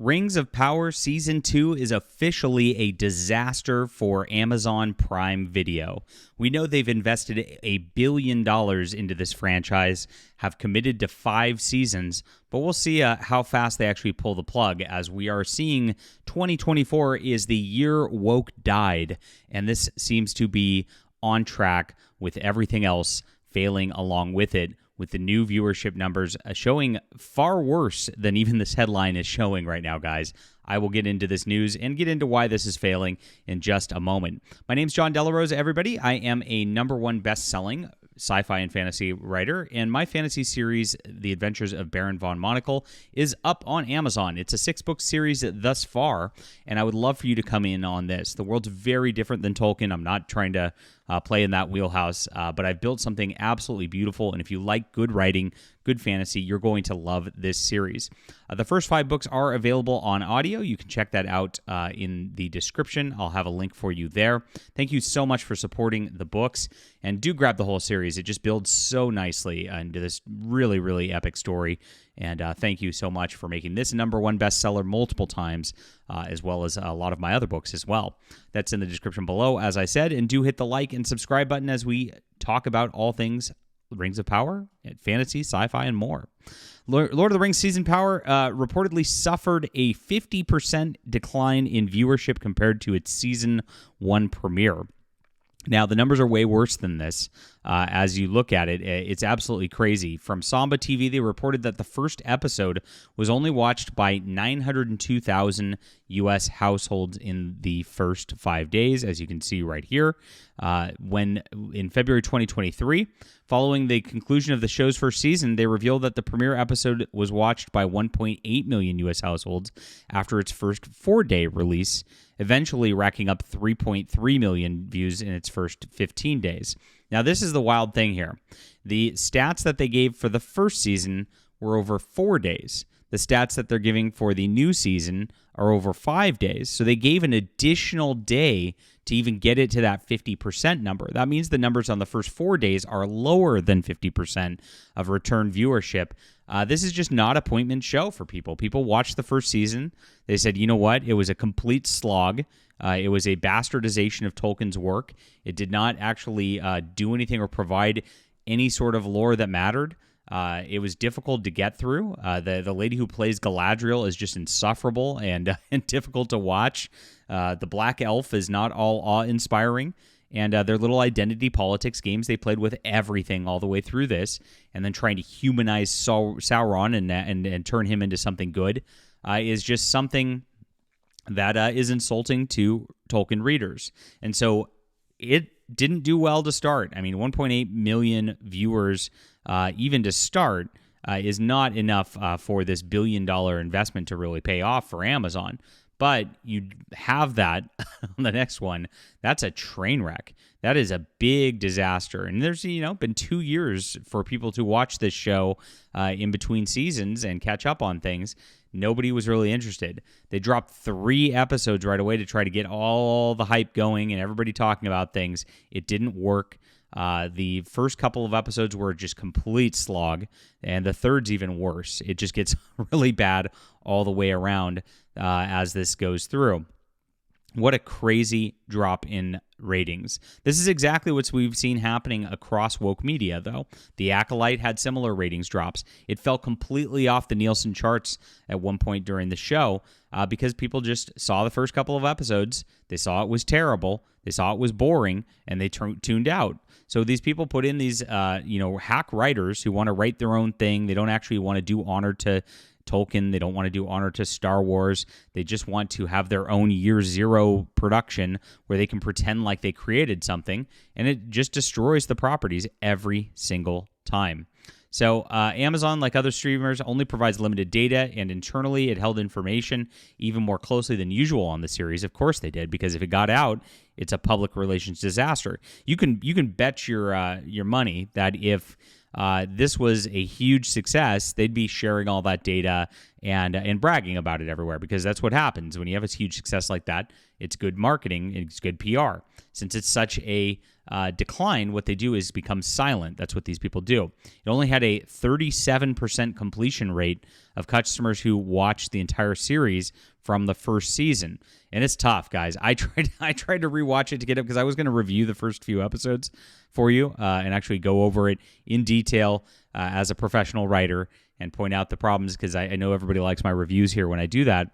Rings of Power Season 2 is officially a disaster for Amazon Prime Video. We know they've invested $1 billion into this franchise, have committed to 5 seasons, but we'll see how fast they actually pull the plug, as we are seeing 2024 is the year woke died, and this seems to be on track with everything else failing along with it, with the new viewership numbers showing far worse than even this headline is showing right now, guys. I will get into this news and get into why this is failing in just a moment. My name's John Delarose, everybody. I am a #1 best-selling sci-fi and fantasy writer, and my fantasy series, The Adventures of Baron von Monacle, is up on Amazon. It's a 6-book series thus far, and I would love for you to come in on this. The world's very different than Tolkien. I'm not trying to play in that wheelhouse, but I've built something absolutely beautiful, and if you like good writing, good fantasy, you're going to love this series. The first 5 books are available on audio. You can check that out in the description. I'll have a link for you there. Thank you so much for supporting the books, and do grab the whole series. It just builds so nicely into this really, really epic story, and thank you so much for making this #1 bestseller multiple times, as well as a lot of my other books as well. That's in the description below, as I said, and do hit the like and subscribe button as we talk about all things Rings of Power, fantasy, sci-fi, and more. Lord of the Rings Season Power reportedly suffered a 50% decline in viewership compared to its Season 1 premiere. Now, the numbers are way worse than this. As you look at it, it's absolutely crazy. From Samba TV, they reported that the first episode was only watched by 902,000 U.S. households in the first 5 days, as you can see right here. When in February 2023, following the conclusion of the show's first season, they revealed that the premiere episode was watched by 1.8 million U.S. households after its first 4-day release, eventually racking up 3.3 million views in its first 15 days. Now, this is the wild thing here. The stats that they gave for the first season were over 4 days. The stats that they're giving for the new season are over 5 days. So they gave an additional day to even get it to that 50% number. That means the numbers on the first 4 days are lower than 50% of return viewership. This is just not a appointment show for people. People watched the first season. They said, you know what? It was a complete slog. It was a bastardization of Tolkien's work. It did not actually do anything or provide any sort of lore that mattered. It was difficult to get through. The lady who plays Galadriel is just insufferable and difficult to watch. The Black Elf is not all awe-inspiring. And their little identity politics games, they played with everything all the way through this, and then trying to humanize Sauron and turn him into something good is just something that is insulting to Tolkien readers. And so it didn't do well to start. I mean, 1.8 million viewers, even to start, is not enough for this $1 billion investment to really pay off for Amazon. But you have that on the next one. That's a train wreck. That is a big disaster. And there's, been 2 years for people to watch this show in between seasons and catch up on things. Nobody was really interested. They dropped 3 episodes right away to try to get all the hype going and everybody talking about things. It didn't work. The first couple of episodes were just complete slog, and the third's even worse. It just gets really bad all the way around as this goes through. What a crazy drop in ratings. This is exactly what we've seen happening across woke media, though. The Acolyte had similar ratings drops. It fell completely off the Nielsen charts at one point during the show because people just saw the first couple of episodes. They saw it was terrible. They saw it was boring, and they tuned out. So these people put in these, hack writers who want to write their own thing. They don't actually want to do honor to Tolkien. They don't want to do honor to Star Wars. They just want to have their own year zero production where they can pretend like they created something, and it just destroys the properties every single time. So Amazon, like other streamers, only provides limited data, and internally it held information even more closely than usual on the series. Of course they did, because if it got out, it's a public relations disaster. You can bet your money that if this was a huge success, they'd be sharing all that data and bragging about it everywhere, because that's what happens when you have a huge success like that. It's good marketing, it's good PR. Since it's such a decline, what they do is become silent. That's what these people do. It only had a 37% completion rate of customers who watched the entire series from the first season. And it's tough, guys. I tried to rewatch it to get it because I was going to review the first few episodes for you and actually go over it in detail as a professional writer and point out the problems, because I know everybody likes my reviews here when I do that.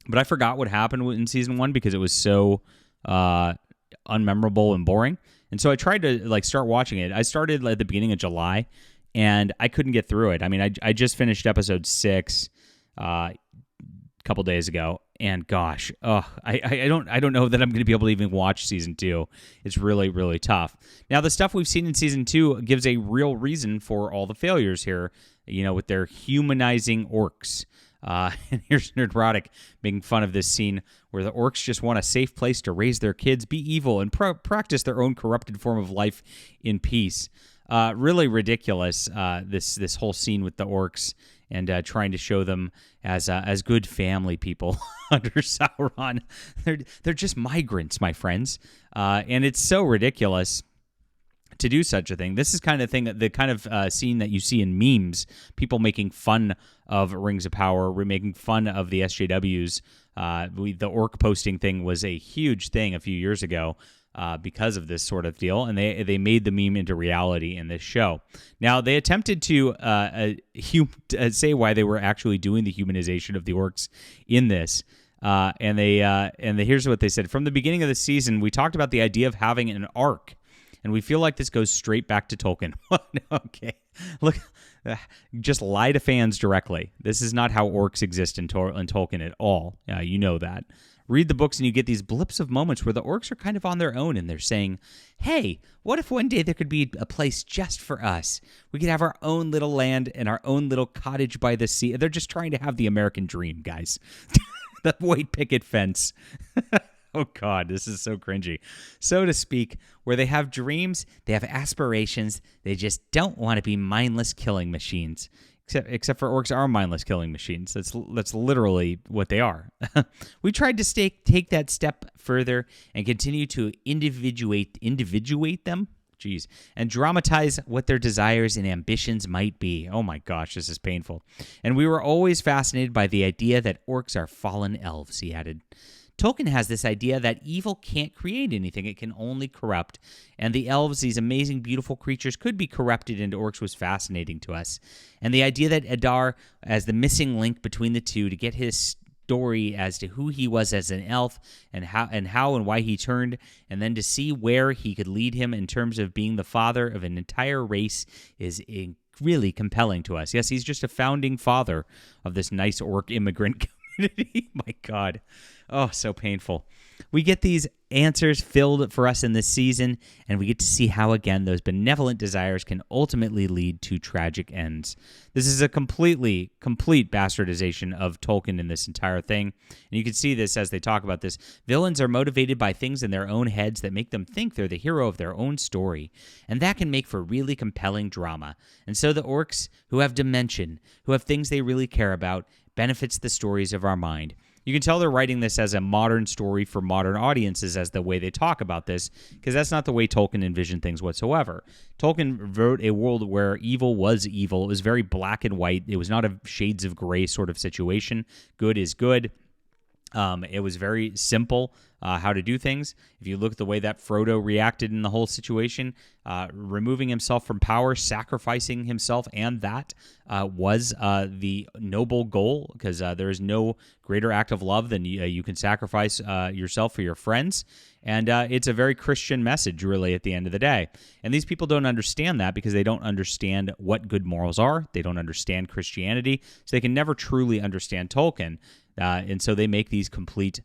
But I forgot what happened in season 1 because it was so unmemorable and boring. And so I tried to start watching it. I started at the beginning of July, and I couldn't get through it. I mean, I just finished episode 6 a couple days ago, and gosh, I don't know that I'm going to be able to even watch season 2. It's really, really tough. Now, the stuff we've seen in season 2 gives a real reason for all the failures here, with their humanizing orcs. And here's Nerdrotic making fun of this scene where the orcs just want a safe place to raise their kids, be evil, and practice their own corrupted form of life in peace. Really ridiculous, this whole scene with the orcs and trying to show them as good family people under Sauron. They're just migrants, my friends, and it's so ridiculous to do such a thing. This is the kind of scene that you see in memes, people making fun of Rings of Power, making fun of the SJWs. The orc posting thing was a huge thing a few years ago because of this sort of deal, and they made the meme into reality in this show. Now, they attempted to say why they were actually doing the humanization of the orcs in this. And here's what they said. From the beginning of the season, we talked about the idea of having an arc, and we feel like this goes straight back to Tolkien. Okay. Look, just lie to fans directly. This is not how orcs exist in Tolkien at all. You know that. Read the books and you get these blips of moments where the orcs are kind of on their own and they're saying, hey, what if one day there could be a place just for us? We could have our own little land and our own little cottage by the sea. They're just trying to have the American dream, guys. The white picket fence. Oh, God, this is so cringy. So to speak, where they have dreams, they have aspirations, they just don't want to be mindless killing machines. Except for orcs are mindless killing machines. That's literally what they are. We tried to take that step further and continue to individuate them? Jeez. And dramatize what their desires and ambitions might be. Oh my gosh, this is painful. And we were always fascinated by the idea that orcs are fallen elves, he added. Tolkien has this idea that evil can't create anything, it can only corrupt. And the elves, these amazing, beautiful creatures, could be corrupted into orcs was fascinating to us. And the idea that Adar, as the missing link between the two, to get his story as to who he was as an elf and how and why he turned, and then to see where he could lead him in terms of being the father of an entire race is really compelling to us. Yes, he's just a founding father of this nice orc immigrant community. My God. Oh, so painful. We get these answers filled for us in this season, and we get to see how, again, those benevolent desires can ultimately lead to tragic ends. This is a complete bastardization of Tolkien in this entire thing, and you can see this as they talk about this. Villains are motivated by things in their own heads that make them think they're the hero of their own story, and that can make for really compelling drama. And so the orcs, who have dimension, who have things they really care about, benefits the stories of our mind. You can tell they're writing this as a modern story for modern audiences as the way they talk about this, because that's not the way Tolkien envisioned things whatsoever. Tolkien wrote a world where evil was evil. It was very black and white. It was not a shades of gray sort of situation. Good is good. It was very simple how to do things. If you look at the way that Frodo reacted in the whole situation, removing himself from power, sacrificing himself, and that was the noble goal, because there is no greater act of love than you can sacrifice yourself for your friends. And it's a very Christian message, really, at the end of the day. And these people don't understand that because they don't understand what good morals are. They don't understand Christianity, so they can never truly understand Tolkien. And so they make these complete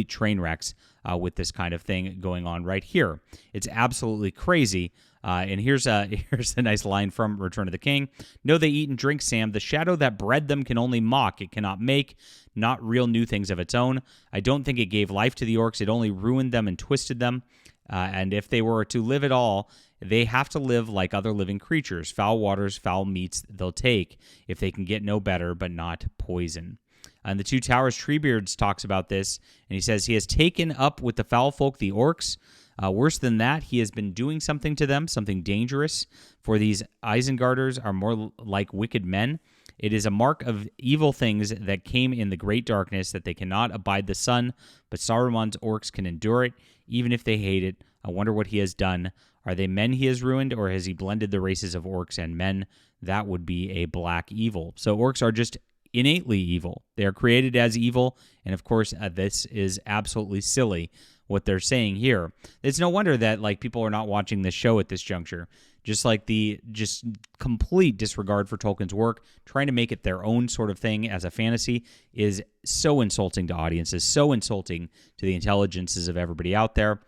train wrecks with this kind of thing going on right here. It's absolutely crazy. And here's a nice line from Return of the King. No, they eat and drink, Sam. The shadow that bred them can only mock. It cannot make, not real new things of its own. I don't think it gave life to the orcs. It only ruined them and twisted them. And if they were to live at all, they have to live like other living creatures. Foul waters, foul meats they'll take if they can get no better but not poison. And the Two Towers Treebeards talks about this, and he says he has taken up with the foul folk, the orcs. Worse than that, he has been doing something to them, something dangerous, for these Isengarders are more like wicked men. It is a mark of evil things that came in the great darkness, that they cannot abide the sun, but Saruman's orcs can endure it, even if they hate it. I wonder what he has done. Are they men he has ruined, or has he blended the races of orcs and men? That would be a black evil. So orcs are just innately evil. They are created as evil, and of course, this is absolutely silly what they're saying here. It's no wonder that people are not watching this show at this juncture. Just the complete disregard for Tolkien's work, trying to make it their own sort of thing as a fantasy is so insulting to audiences, so insulting to the intelligences of everybody out there.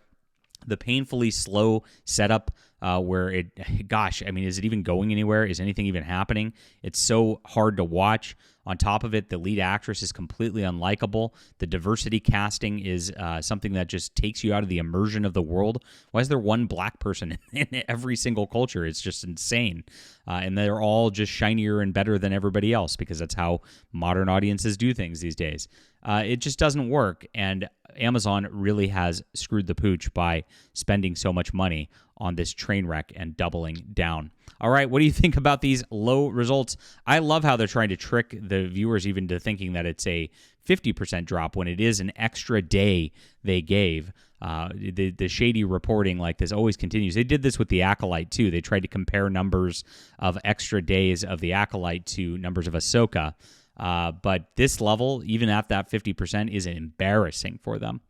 The painfully slow setup where is it even going anywhere? Is anything even happening? It's so hard to watch. On top of it, the lead actress is completely unlikable. The diversity casting is something that just takes you out of the immersion of the world. Why is there one black person in every single culture? It's just insane. And they're all just shinier and better than everybody else because that's how modern audiences do things these days. It just doesn't work, and Amazon really has screwed the pooch by spending so much money on this train wreck and doubling down. All right, what do you think about these low results? I love how they're trying to trick the viewers even to thinking that it's a 50% drop when it is an extra day they gave. The shady reporting like this always continues. They did this with the Acolyte, too. They tried to compare numbers of extra days of the Acolyte to numbers of Ahsoka. But this level, even at that 50%, is embarrassing for them.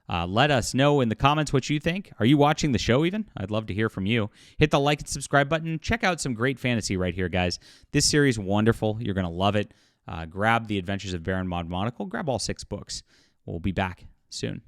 Let us know in the comments what you think. Are you watching the show even? I'd love to hear from you. Hit the like and subscribe button. Check out some great fantasy right here, guys. This series, wonderful. You're going to love it. Grab The Adventures of Baron Monacle. Grab all 6 books. We'll be back soon.